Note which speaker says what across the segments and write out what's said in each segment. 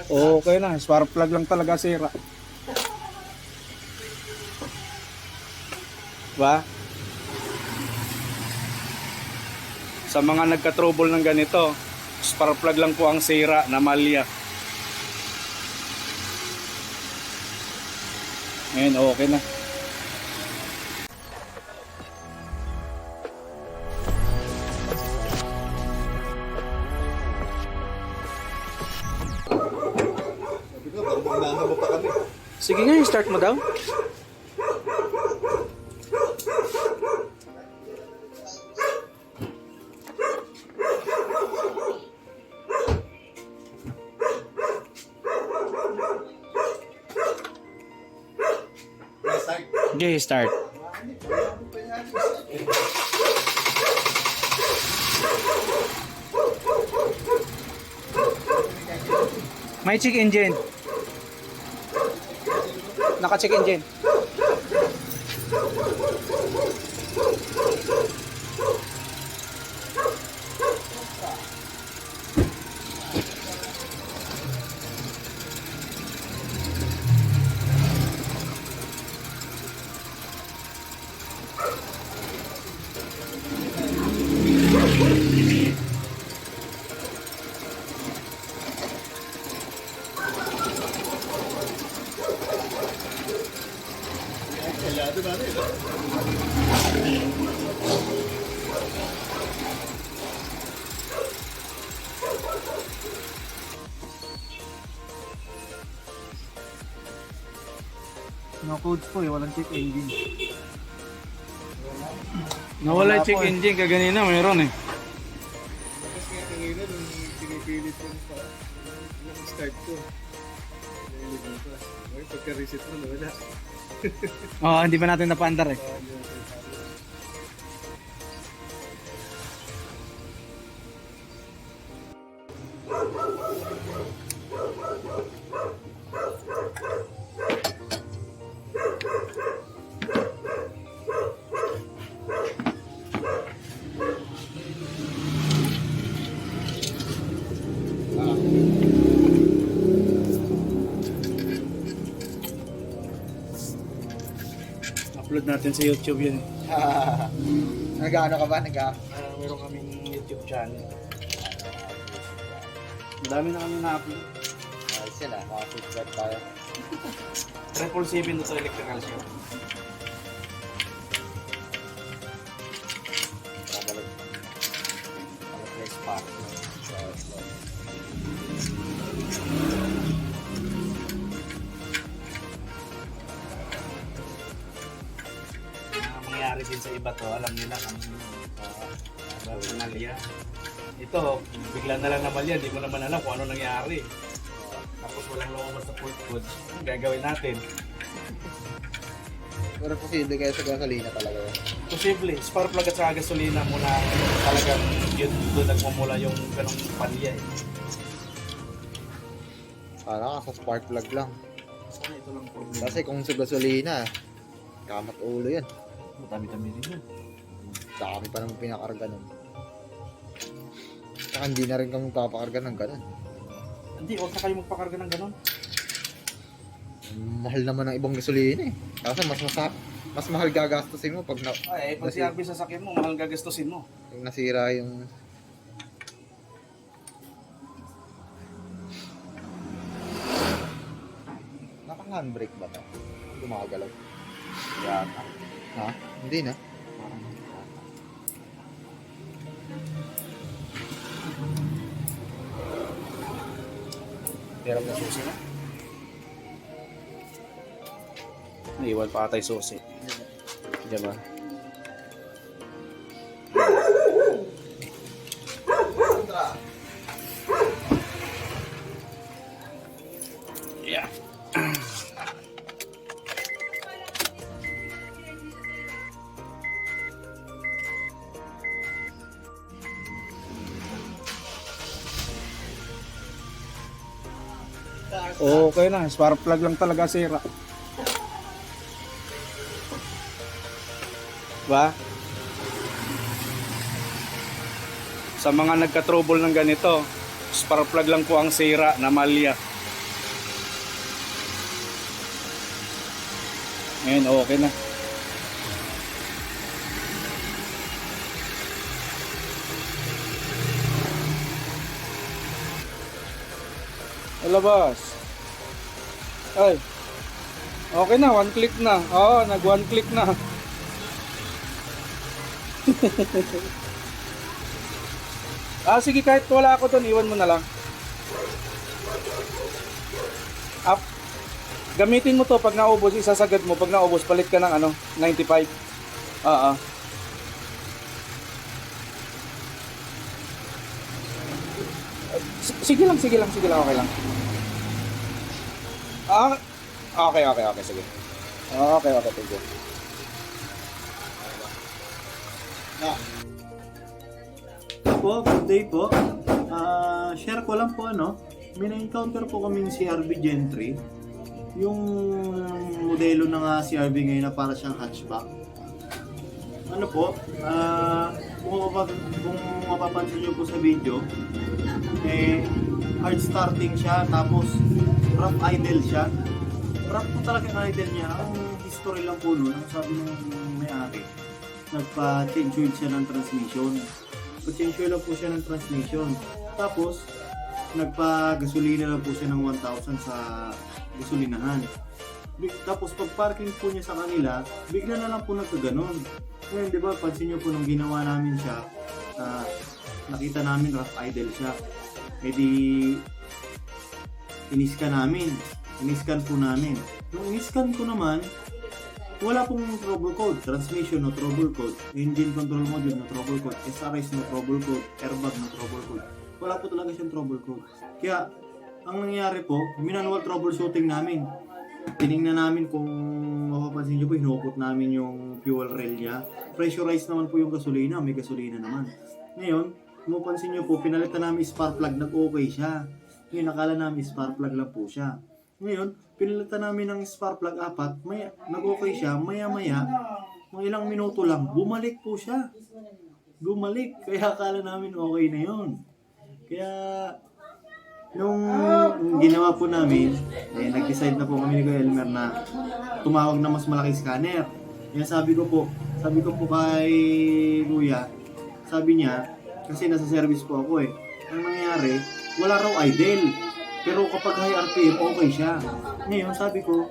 Speaker 1: Okay na, spark plug lang talaga sira. Diba? Sa mga nagka-trouble ng ganito, spark plug lang po ang sira na malya. Ngayon, okay na.
Speaker 2: Sabi ko, baka unahan mo pa kami.
Speaker 1: Sige nga, start mo daw.
Speaker 2: Start.
Speaker 1: Okay, start. May check engine. Naka-check engine.
Speaker 2: Kailangan ba rin?
Speaker 1: No codes po eh, walang check engine. Nawala check engine kaganina, mayroon eh.
Speaker 2: Tapos nga kanina nung pinipilit ko pa yung start ko. Nilibang pa. Okay, pagka-reset mo, wala.
Speaker 1: Oo, hindi pa natin napaandar eh. Upload natin sa YouTube yun.
Speaker 3: Nag-ano ka ba?
Speaker 1: Meron kaming YouTube channel. Madami na kami na-upload.
Speaker 3: Ayos yan ah, makasubscribe tayo.
Speaker 1: 777 na to electrical shop.
Speaker 3: Babalik. Babalik na spark.
Speaker 1: Mangyayari din sa iba to, alam nila kung malya. Ito, bigla na lang namalya, hindi mo naman alam kung ano nangyari. Tapos walang lumabas sa port code, ang gagawin natin?
Speaker 3: Pero posible kaya sa gasolina talaga yun.
Speaker 1: Posible, spark plug at saka gasolina muna talagang yun doon nagmumula yung ganong palya eh.
Speaker 3: Para ka sa spark plug lang.
Speaker 1: Sana ito lang problema.
Speaker 3: Kasi kung sa gasolina, kamat ulo yan.
Speaker 1: Madami-dami din yun.
Speaker 3: Dami pa naman pinakarga nun. Saka hindi na rin kami papakarga ng ganun.
Speaker 1: Hindi, huwag na kayo magpakarga ng ganon.
Speaker 3: Mahal naman ang ibang gasolina eh. Kasi mas mahal gagastusin mo pag
Speaker 1: Ay, pag sinabi sa sakyan mo, mahal gagastusin mo.
Speaker 3: yung nasira yung... Naka-handbrake ba ito? Gumagalaw.
Speaker 1: Yata.
Speaker 3: Ha? Hindi na.
Speaker 1: Hirap na susi na. Naiwan pa atay susi. Diba? Yeah. Okay na, spark plug lang talaga sira. Diba? Sa mga nagka-trouble ng ganito, spark plug lang po ang sira na malya.
Speaker 4: Ngayon, okay na. Labas. Ay. Okay na, one click na. Oo, nag one click na. Sige, kahit wala ako doon, iwan mo na lang. Up. Gamitin mo to pag naubos, isasagad mo. Pag naubos, palit ka ng 95. Oo. Sige lang, okay lang. Okay, sige. Okay, thank you.
Speaker 5: Po, good day po. Share ko lang po may na-encounter po kaming CRV Gen 3. Yung modelo ng CRV ngayon na para siyang hatchback. Kung mapapansin nyo po sa video, hard starting siya, tapos rough idle siya. Rough po talaga yung idle niya. Ang history lang po nun, ang sabi ng may-ari, nagpa-change oil siya ng transmission. Pa-change oil lang po siya ng transmission. Tapos, nagpa-gasolina lang po siya ng 1,000 sa gasolinahan. Tapos, pag-parking po niya sa kanila, bigla na lang po nagkaganon. Ngayon, di ba, pansin niyo po nung ginawa namin siya, nakita namin rough idle siya. E di, iniskan po namin. Nung iniskan ko naman, wala pong trouble code. Transmission no trouble code, engine control module no trouble code, SRS no trouble code, airbag no trouble code. Wala po talaga siyang trouble code. Kaya, ang nangyari po, manual troubleshooting namin. Tinignan namin kung mapapansin nyo po, hinukot namin yung fuel rail niya. Pressurized naman po yung gasolina, may gasolina naman. Ngayon, mapapansin nyo po, pinalitan namin spark plug, nag-okay siya. Ngayon, nakala namin spark plug lang po siya. Ngayon, pinalitan namin ng spark plug 4, nag-okay siya, maya-maya, mga ilang minuto lang, bumalik po siya. Kaya akala namin okay na yun. Kaya, nung ginawa po namin, nag-decide na po kami ni Kuya Elmer na tumawag na mas malaking scanner. Kaya sabi ko po kay Kuya, sabi niya, kasi nasa service po ako ang nangyari, wala raw idle. Pero kapag high RPM, okay siya. Ngayon, sabi ko,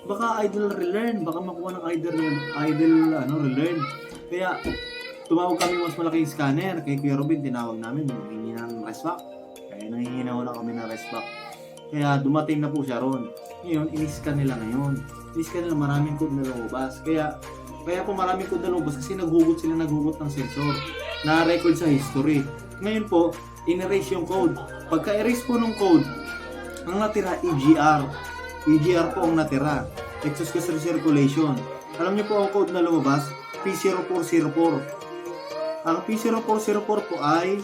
Speaker 5: baka idle relearn, baka makuha ng idle relearn. Kaya, tumawag kami mas malaking scanner. Kay Kuya Robin, tinawag namin, nangingi ng restback. Kaya nangingi na kami ng restback. Kaya, dumating na po siya ron. Ngayon, in-scan nila ngayon. In-scan nila, maraming code na lumabas. Kaya po maraming code na lumabas kasi naghugot ng sensor. Na-record sa history. Ngayon po, in-erase yung code. Pagka-erase po ng code, ang natira, EGR. EGR po ang natira. Exhaust gas recirculation. Alam niyo po ang code na lumabas? P0404. Ang P0404 po ay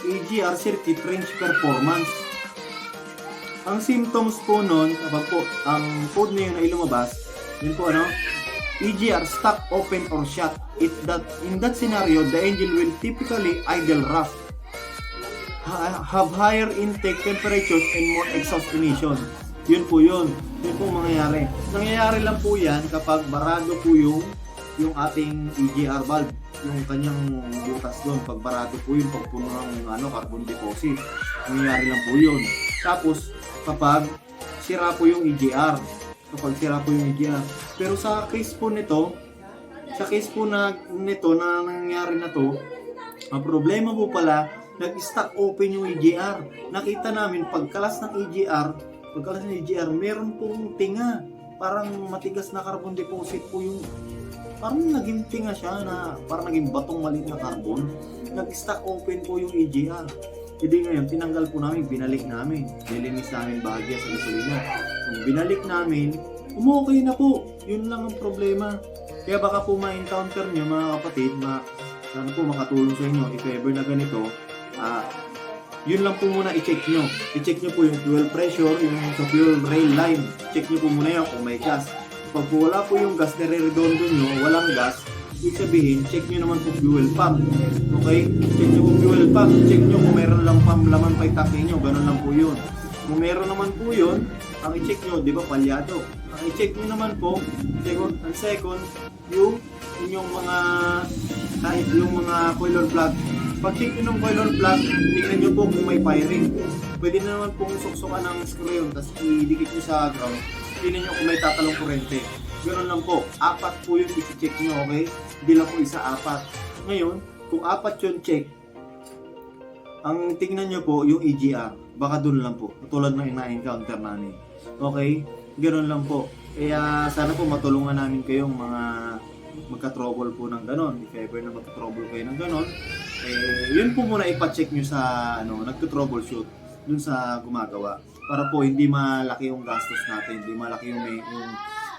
Speaker 5: EGR Circuit Range Performance. Ang symptoms po nun, kapag po ang code na yun ay lumabas, yun po EGR stuck, open, or shut. In that scenario, the engine will typically idle rough, have higher intake temperatures and more exhaust emission. Yun po mangyayari. Nangyayari lang po yan kapag barado po yung ating EGR valve, yung kanyang butas doon. Pag barado po yung pagpuno ng carbon deposit. Nangyayari lang po yun. Tapos kapag sira po yung EGR. Pero sa case po nito, na nangyari na to, ang problema po pala, nag-stack open yung EGR. Nakita namin pagkalas ng EGR, meron pong tinga. Parang matigas na carbon deposit po yung, parang naging tinga siya na parang naging batong maliit na carbon. Nag-stack open po yung EGR. Hindi ngayon, tinanggal po namin, binalik namin. Nilinis namin bahagya sa gasolina. Kung binalik namin, umokay na po. Yun lang ang problema. Kaya baka po ma-encounter nyo mga kapatid, sana po makatulong sa inyo if ever na ganito. Yun lang po muna i-check nyo. I-check nyo po yung fuel pressure, yung sa fuel rail line. Check nyo po muna yan kung may gas. Pag po wala po yung gas, nire-redondo nyo, walang gas, ibig sabihin, check nyo naman po fuel pump. Okay? Check nyo po fuel pump. Check nyo kung mayroon lang laman pa itake nyo. Ganun lang po yun. Kung meron naman po yun, ang i-check nyo, di ba, palyado. i-check nyo naman po, second, yung inyong mga, kahit yung mga coiler plug. Pag-check nyo ng coiler plug, tingnan nyo po kung may firing. Pwede na naman pong suksukan ng screw yun, tapos idikit nyo sa ground. Tingnan nyo kung may tatalong kurente. Ganoon lang po, 4 po yung i-check nyo, okay? Hindi lang po isa, 4. Ngayon, kung 4 yung check, ang tingnan nyo po yung EGR, baka dun lang po, katulad ng ina-encounter namin. Okay? Ganoon lang po. Kaya sana po matulungan namin kayong mga magka-trouble po ng ganon. If ever na magka-trouble kayo ng ganon, yun po muna ipa-check nyo sa nagto-troubleshoot dun sa gumagawa. Para po hindi malaki yung gastos natin, hindi malaki yung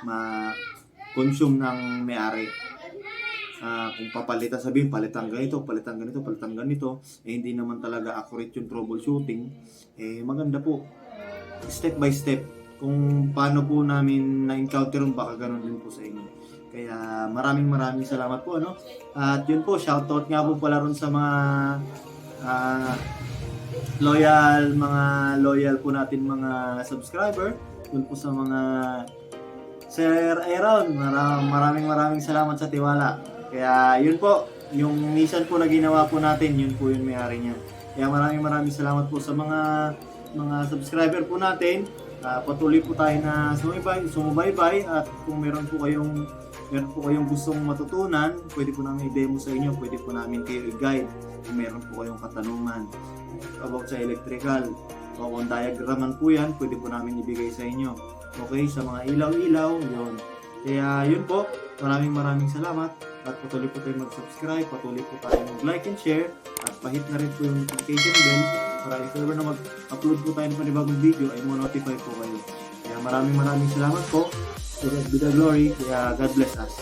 Speaker 5: ma-consume ng may-ari. Kung papalitan, sabihin palitan ganito, hindi naman talaga accurate yung troubleshooting, maganda po step by step kung paano po namin na-encounter yung baka ganun din po sa inyo. Kaya maraming salamat po, ano? At yun po, shoutout nga po pala ron sa mga loyal po natin mga subscriber. Yun po sa mga Sir Aaron, maraming salamat sa tiwala. Kaya yun po, yung Nissan po na ginawa po natin, yun po yung may-ari niya. Kaya maraming salamat po sa mga subscriber po natin. Patuloy po tayo na sumubaybay at kung meron po kayong gustong matutunan, pwede po namin i-demo sa inyo, pwede po namin kayo i-guide kung meron po kayong katanungan about sa electrical o kung diagraman po yan, pwede po namin ibigay sa inyo. Okay, sa mga ilaw-ilaw, yun. Kaya yun po, maraming salamat at patuloy po tayo mag-subscribe, patuloy po tayo mag-like and share at pahit na rin po yung notification bell para if ever na mag-upload po tayo ng panibagong video ay mo-notify po kayo. Kaya maraming salamat po. To God be the glory. Kaya God bless us.